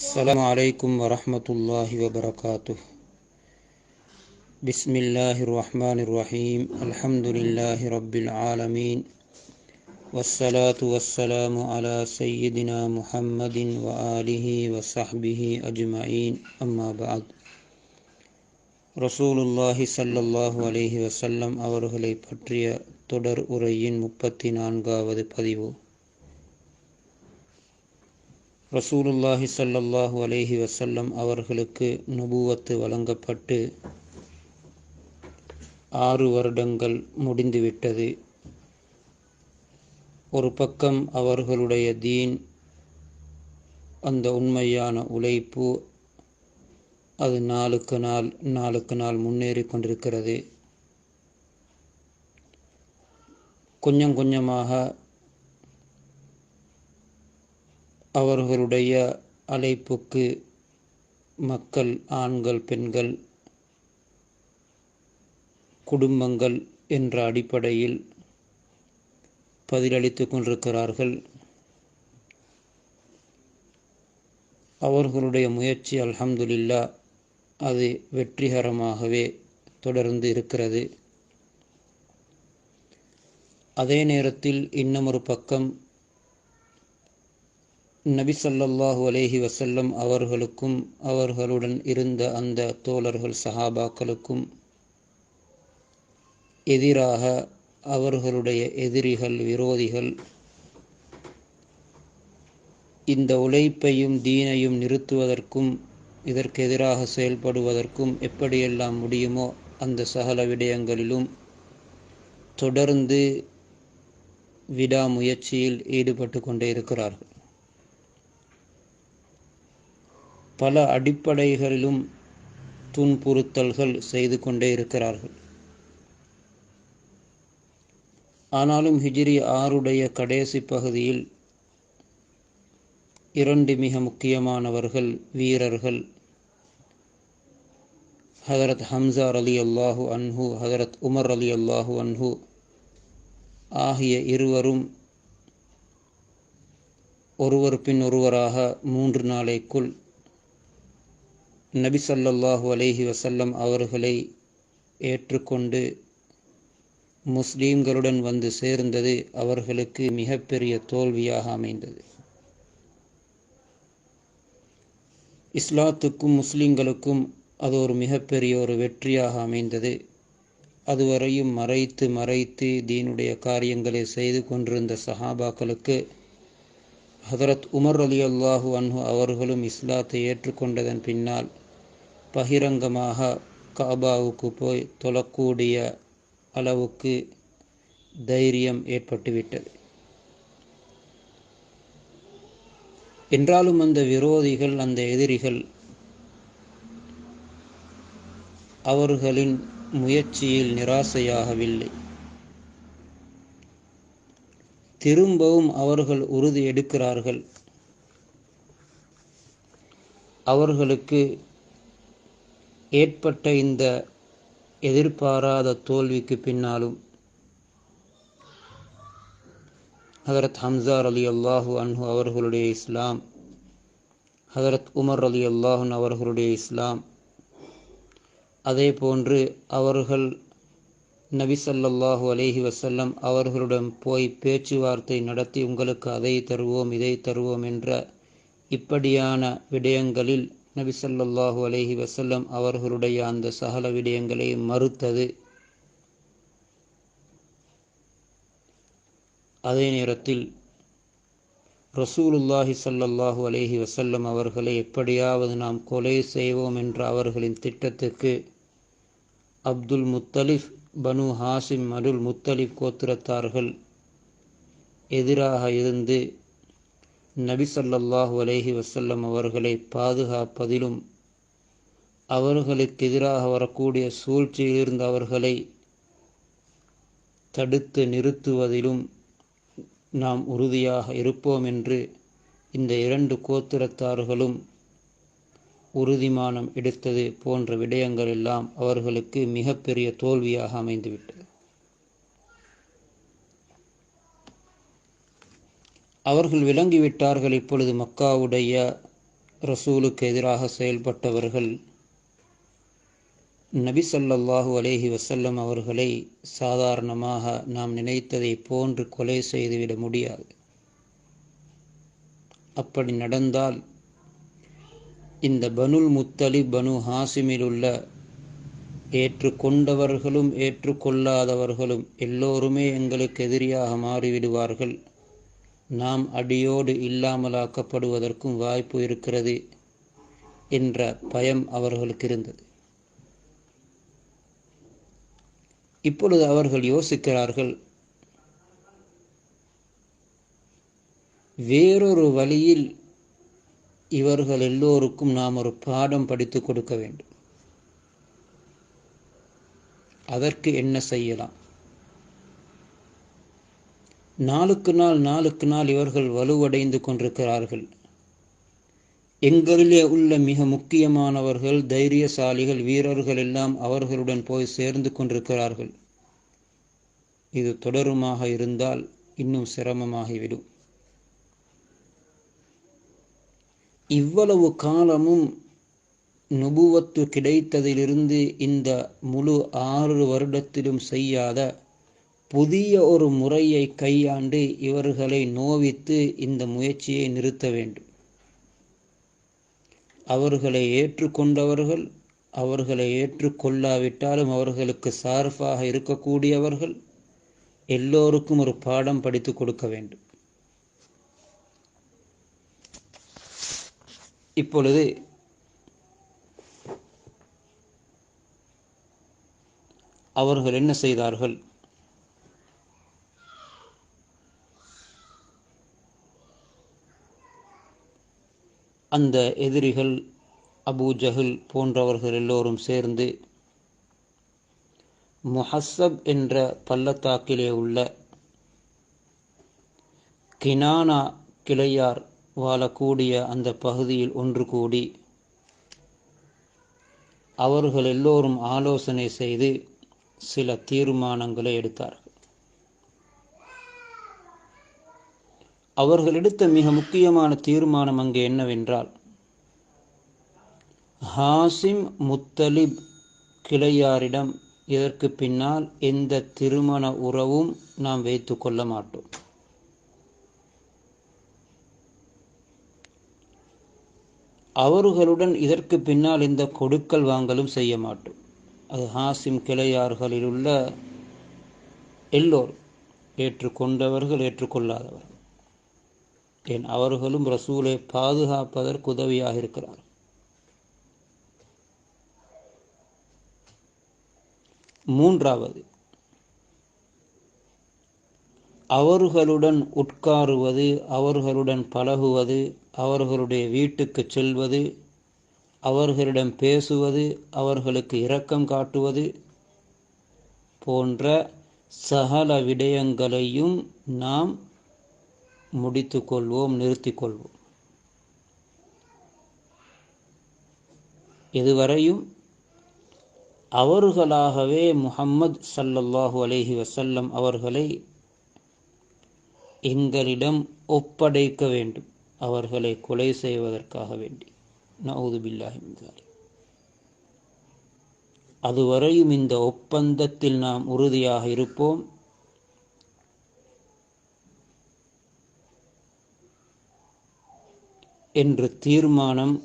السلام عليكم ورحمة الله وبركاته. بسم الله الرحمن الرحيم. الحمد لله رب العالمين، والصلاة والسلام على سيدنا محمد وآله وصحبه أجمعين. أما بعد. ரசூலுல்லாஹி ஸல்லல்லாஹு அலைஹி வஸல்லம் அவர்களை பற்றிய தொடர் உரையின் 34வது பதிவு. ரசூலுல்லாஹி ஸல்லல்லாஹு அலைஹி வஸல்லம் அவர்களுக்கு நபுவத்து வழங்கப்பட்டு 6 வருடங்கள் முடிந்துவிட்டது. ஒரு பக்கம் அவர்களுடைய தீன், அந்த உண்மையான உழைப்பு, அது நாளுக்கு நாள் முன்னேறி கொண்டிருக்கிறது. கொஞ்சம் கொஞ்சமாக அவர்களுடைய அழைப்புக்கு மக்கள், ஆண்கள், பெண்கள், குடும்பங்கள் என்ற அடிப்படையில் பதிலளித்து கொண்டிருக்கிறார்கள். அவர்களுடைய முயற்சி அல்ஹம்துலில்லாஹ் அது வெற்றிகரமாகவே தொடர்ந்து இருக்கிறது. அதே நேரத்தில் இன்னமொரு பக்கம் நபி ஸல்லல்லாஹு அலைஹி வஸல்லம் அவர்களுக்கும் அவர்களுடன் இருந்த அந்த தோழர்கள், சஹாபாக்களுக்கும் எதிராக அவர்களுடைய எதிரிகள், விரோதிகள் இந்த உழைப்பையும் தீனையும் நிறுத்துவதற்கும் இதற்கு எதிராக செயல்படுவதற்கும் எப்படியெல்லாம் முடியுமோ அந்த சகல விடயங்களிலும் தொடர்ந்து விடாமுயற்சியில் ஈடுபட்டு கொண்டே இருக்கிறார்கள். பல அடிப்படைகளிலும் துன்புறுத்தல்கள் செய்து கொண்டே இருக்கிறார்கள். ஆனாலும் ஹிஜ்ரி 6 கடைசி பகுதியில் 2 மிக முக்கியமானவர்கள், வீரர்கள், ஹதரத் ஹம்சா ரலியல்லாஹு அன்ஹு, ஹதரத் உமர் ரலியல்லாஹு அன்ஹு ஆகிய இருவரும் ஒருவர் பின் ஒருவராக 3 நாளைக்குள் நபி ஸல்லல்லாஹு அலைஹி வஸல்லம் அவர்களை ஏற்றுக்கொண்டு முஸ்லீம்களுடன் வந்து சேர்ந்தது அவர்களுக்கு மிகப்பெரிய தோல்வியாக அமைந்தது. இஸ்லாத்துக்கும் முஸ்லீம்களுக்கும் அது ஒரு மிகப்பெரிய ஒரு வெற்றியாக அமைந்தது. அதுவரையும் மறைத்து தீனுடைய காரியங்களை செய்து கொண்டிருந்த சஹாபாக்களுக்கு ஹதரத் உமர் ரலியல்லாஹு அன்ஹு அவர்களும் இஸ்லாத்தை ஏற்றுக்கொண்டதன் பின்னால் பகிரங்கமாக காபாவுக்கு போய் தொழக்கூடிய அளவுக்கு தைரியம் ஏற்பட்டுவிட்டது. என்றாலும் அந்த விரோதிகள், அந்த எதிரிகள் அவர்களின் முயற்சியில் நிராசையாகவில்லை. திரும்பவும் அவர்கள் உறுதி எடுக்கிறார்கள். அவர்களுக்கு ஏற்பட்ட இந்த எதிர்பாராத தோல்விக்கு பின்னாலும் ஹதரத் ஹம்சா ரலியல்லாஹு அன்ஹு அவர்களுடைய இஸ்லாம், ஹதரத் உமர் ரலியல்லாஹு அவர்களுடைய இஸ்லாம், அதே போன்று அவர்கள் நபி ஸல்லல்லாஹு அலைஹி வஸல்லம் அவர்களுடன் போய் பேச்சுவார்த்தை நடத்தி உங்களுக்கு அதை தருவோம் இதை தருவோம் என்ற இப்படியான விடயங்களில் நபி ஸல்லல்லாஹு அலைஹி வஸல்லம் அவர்களுடைய அந்த சகல விடயங்களை மறுத்தது. அதே நேரத்தில் ரசூலுல்லாஹி ஸல்லல்லாஹு அலைஹி வஸல்லம் அவர்களை எப்படியாவது நாம் கொலை செய்வோம் என்ற அவர்களின் திட்டத்துக்கு அப்துல் முத்தலிப், பனு ஹாசிம், அபுல் முத்தலிப் கோத்திரத்தார்கள் எதிராக இருந்து நபி ஸல்லல்லாஹு அலைஹி வஸல்லம் அவர்களை பாதுகாப்பதிலும் அவர்களுக்கு எதிராக வரக்கூடிய சூழ்ச்சியிலிருந்து அவர்களை தடுத்து நிறுத்துவதிலும் நாம் உறுதியாக இருப்போம் என்று இந்த 2 கோத்திரத்தார்களும் உறுதிமானம் எடுத்தது போன்ற விடயங்கள் எல்லாம் அவர்களுக்கு மிகப்பெரிய தோல்வியாக அமைந்துவிட்டது. அவர்கள் விளங்கிவிட்டார்கள், இப்பொழுது மக்காவுடைய ரசூலுக்கு எதிராக செயல்பட்டவர்கள் நபி ஸல்லல்லாஹு அலைஹி வஸல்லம் அவர்களை சாதாரணமாக நாம் நினைத்ததை போன்று கொலை செய்துவிட முடியாது. அப்படி நடந்தால் இந்த பனுல் முத்தலிப் பனு ஹாசிமில் உள்ள ஏற்றுக்கொண்டவர்களும் ஏற்றுக்கொள்ளாதவர்களும் எல்லோருமே எங்களுக்கு எதிரியாக மாறிவிடுவார்கள், நாம் அடியோடு இல்லாமலாக்கப்படுவதற்கும் வாய்ப்பு இருக்கிறது என்ற பயம் அவர்களுக்கு இருந்தது. இப்பொழுது அவர்கள் யோசிக்கிறார்கள், வேறொரு வழியில் இவர்கள் எல்லோருக்கும் நாம் ஒரு பாடம் படித்து கொடுக்க வேண்டும். அதற்கு என்ன செய்யலாம்? நாளுக்கு நாள் இவர்கள் வலுவடைந்து கொண்டிருக்கிறார்கள். எங்களிலே உள்ள மிக முக்கியமானவர்கள், தைரியசாலிகள், வீரர்கள் எல்லாம் அவர்களுடன் போய் சேர்ந்து கொண்டிருக்கிறார்கள். இது தொடருமாக இருந்தால் இன்னும் சிரமமாகிவிடும். இவ்வளவு காலமும் நுபுவத்து கிடைத்ததிலிருந்து இந்த முழு 6 வருடத்திலும் செய்யாத புதிய ஒரு முறையை கையாண்டு இவர்களை நோவித்து இந்த முயற்சியை நிறுத்த வேண்டும். அவர்களை ஏற்றுக்கொண்டவர்கள், அவர்களை ஏற்றுக்கொள்ளாவிட்டாலும் அவர்களுக்கு சார்பாக இருக்கக்கூடியவர்கள் எல்லோருக்கும் ஒரு பாடம் படித்து கொடுக்க வேண்டும். இப்பொழுது அவர்கள் என்ன செய்தார்கள்? அந்த எதிரிகள் அபூ ஜஹல் போன்றவர்கள் எல்லோரும் சேர்ந்து முஹஸ்ஸப் என்ற பள்ளத்தாக்கிலே உள்ள கினானா கிளையார் வாழக்கூடிய அந்த பகுதியில் ஒன்று கூடி அவர்கள் எல்லோரும் ஆலோசனை செய்து சில தீர்மானங்களை எடுத்தார்கள். அவர்கள் எடுத்த மிக முக்கியமான தீர்மானம் அங்கே என்னவென்றால், ஹாசிம் முத்தலிப் கிளையாரிடம் இதற்கு பின்னால் எந்த திருமண உறவும் நாம் வைத்து கொள்ள மாட்டோம். அவர்களுடன் இதற்கு பின்னால் இந்த கொடுக்கல் வாங்கலும் செய்ய மாட்டோம். அது ஹாசிம் கிளையார்களில் உள்ள எல்லோரும், ஏற்றுக்கொண்டவர்கள் ஏற்றுக்கொள்ளாதவர்கள், ஏன் அவர்களும் ரசூலை பாதுகாப்பதற்கு உதவியாக இருக்கிறார். மூன்றாவது, அவர்களுடன் உட்காருவது, அவர்களுடன் பழகுவது, அவர்களுடைய வீட்டுக்கு செல்வது, அவர்களிடம் பேசுவது, அவர்களுக்கு இரக்கம் காட்டுவது போன்ற சகல விடயங்களையும் நாம் முடித்து கொள்வோம், நிறுத்தி கொள்வோம். இதுவரையும் அவர்களாகவே முஹம்மது ஸல்லல்லாஹு அலைஹி வஸல்லம் அவர்களை எங்களிடம் ஒப்படைக்க வேண்டும், அவர்களை கொலை செய்வதற்காக வேண்டி. நஊது பில்லாஹி மின் ஸாலிக். அதுவரையும் இந்த ஒப்பந்தத்தில் நாம் உறுதியாக இருப்போம். என்று தீர்மானம்,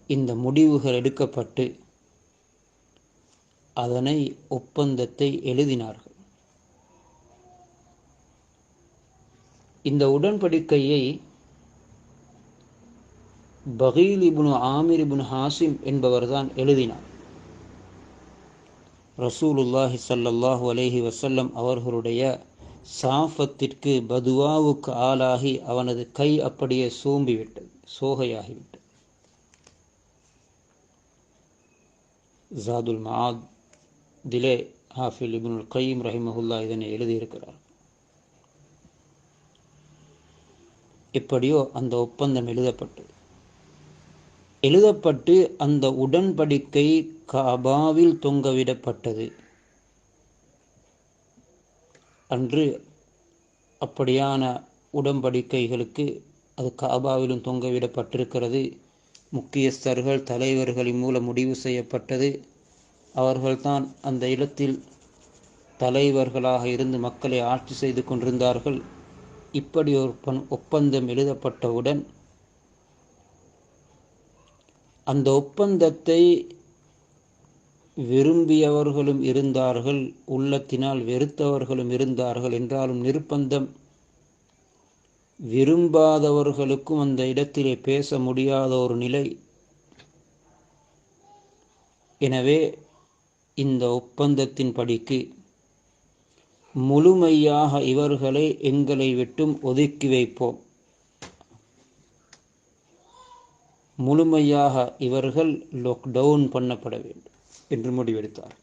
இந்த முடிவுகள் எடுக்கப்பட்டு அதனை ஒப்பந்தத்தை எழுதினார்கள். இந்த உடன்படிக்கையை பகீல் இப்னு ஆமிர் இப்னு ஹாசிம் என்பவர்தான் எழுதினார். ரசூலுல்லாஹி ஸல்லல்லாஹு அலைஹி வஸல்லம் அவர்களுடைய சாஃபத்திற்கு, பதுவாவுக்கு ஆளாகி அவனது கை அப்படியே சோம்பிவிட்டது, சோகையாகிவிட்டது. ஜாதுல் மஆத் திலே ஹாஃபில் இப்னுல் கய்யிம் ரஹிமஹுல்லா இதனை எழுதியிருக்கிறார். எப்படியோ அந்த ஒப்பந்தம் எழுதப்பட்டு அந்த உடன்படிக்கை கஅபாவில் தொங்கவிடப்பட்டது. அன்று அப்படியான உடன்படிக்கைகளுக்கு அது கஅபாவிலும் தொங்கவிடப்பட்டிருக்கிறது. முக்கியஸ்தர்கள் தலைவர்களின் மூலம் முடிவு செய்யப்பட்டது. அவர்கள்தான் அந்த இடத்தில் தலைவர்களாக இருந்து மக்களை ஆட்சி செய்து கொண்டிருந்தார்கள். இப்படி ஒரு ஒப்பந்தம் எழுதப்பட்டவுடன் அந்த ஒப்பந்தத்தை விரும்பியவர்களும் இருந்தார்கள், உள்ளத்தினால் வெறுத்தவர்களும் இருந்தார்கள். என்றாலும் நிர்பந்தம், விரும்பாதவர்களுக்கும் அந்த இடத்திலே பேச முடியாத ஒரு நிலை. எனவே இந்த ஒப்பந்தத்தின் படிக்கு முழுமையாக இவர்களை எங்களை விட்டும் ஒதுக்கி வைப்போம், முழுமையாக இவர்கள் லாக்டவுன் பண்ணப்பட வேண்டும் என்று முடிவெடுத்தார்.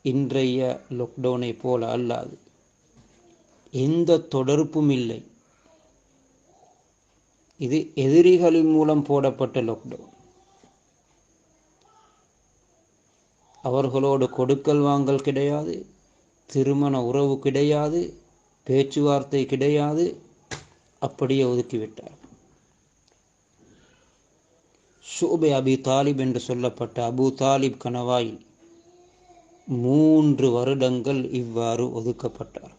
இன்றைய லாக்டவுனை போல அல்லாது, எந்த தொடர்பும் இல்லை. இது எதிரிகளின் மூலம் போடப்பட்ட லாக்டவுன். அவர்களோடு கொடுக்கல் வாங்கல் கிடையாது, திருமண உறவு கிடையாது, பேச்சுவார்த்தை கிடையாது. அப்படியே ஒதுக்கிவிட்டார். ஷூபே அபி தாலிப் என்று சொல்லப்பட்ட அபு தாலிப் கணவாயில் 3 வருடங்கள் இவ்வாறு ஒதுக்கப்பட்டார்.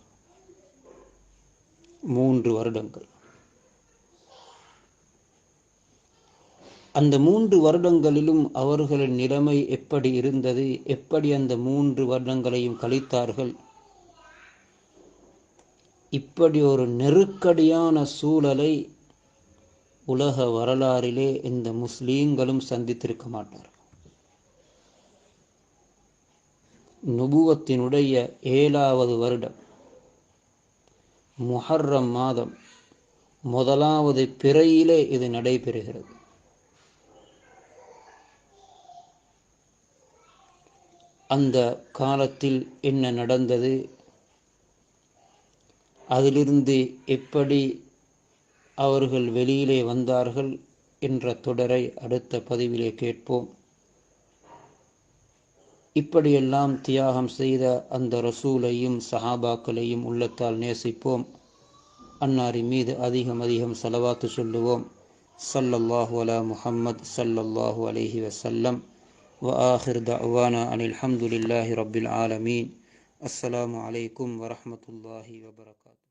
3 வருடங்கள். அந்த 3 வருடங்களிலும் அவர்களின் நிலைமை எப்படி இருந்தது, எப்படி அந்த 3 வருடங்களையும் கழித்தார்கள்? இப்படி ஒரு நெருக்கடியான சூழலை உலக வரலாறிலே இந்த முஸ்லீம்களும் சந்தித்திருக்க மாட்டார். நுபுவத்தினுடைய 7வது வருடம் முஹர்ரம் மாதம் 1வது பிறையிலே இது நடைபெறுகிறது. அந்த காலத்தில் என்ன நடந்தது, அதிலிருந்து எப்படி அவர்கள் வெளியிலே வந்தார்கள் என்ற தொடரை அடுத்த பதிவிலே கேட்போம். இப்படியெல்லாம் தியாகம் செய்த அந்த ரசூலையும் சஹாபாக்களையும் உள்ளத்தால் நேசிப்போம். அன்னாரின் மீது அதிகம் ஸலவாத்து சொல்லுவோம். ஸல்லல்லாஹு அலா முஹம்மத் ஸல்லல்லாஹு அலைஹி வஸல்லம். وآخر دعوانا أن الحمد لله رب العالمين. السلام عليكم ورحمة الله وبركاته.